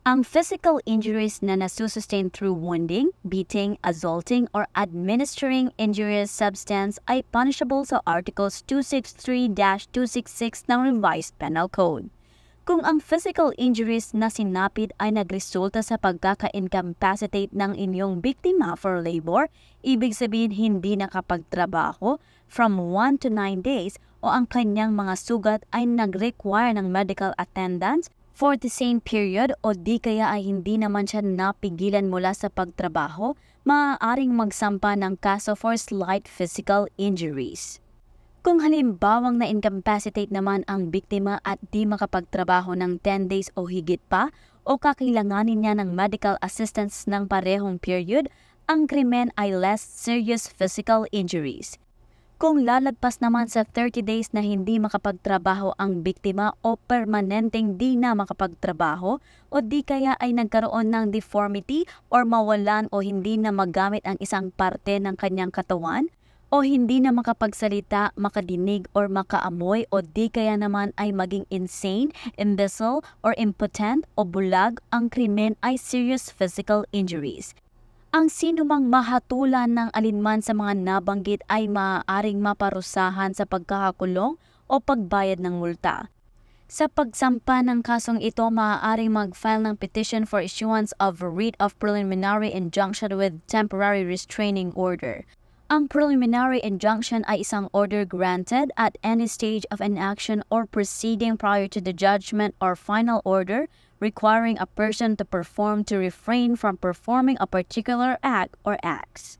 Ang physical injuries na nasusustain through wounding, beating, assaulting, or administering injurious substance ay punishable sa Articles 263-266 ng Revised Penal Code. Kung ang physical injuries na sinapit ay nagresulta sa pagkaka-incapacitate ng inyong biktima for labor, ibig sabihin hindi nakapagtrabaho from 1 to 9 days o ang kanyang mga sugat ay nag-require ng medical attendance for the same period o di kaya ay hindi naman siya napigilan mula sa pagtrabaho, maaaring magsampa ng kaso for slight physical injuries. Kung halimbawang na-incapacitate naman ang biktima at di makapagtrabaho ng 10 days o higit pa o kakailanganin niya ng medical assistance ng parehong period, ang krimen ay less serious physical injuries. Kung lalagpas naman sa 30 days na hindi makapagtrabaho ang biktima o permanenteng di na makapagtrabaho o di kaya ay nagkaroon ng deformity or mawalan o hindi na magamit ang isang parte ng kanyang katawan o hindi na makapagsalita, makadinig or makaamoy o di kaya naman ay maging insane, imbecile or impotent o bulag, ang krimen ay serious physical injuries. Ang sinumang mahatulan ng alinman sa mga nabanggit ay maaaring maparusahan sa pagkakakulong o pagbayad ng multa. Sa pagsampa ng kasong ito, maaaring mag-file ng petition for issuance of a writ of preliminary injunction with temporary restraining order. Ang preliminary injunction ay isang order granted at any stage of an action or proceeding prior to the judgment or final order requiring a person to refrain from performing a particular act or acts.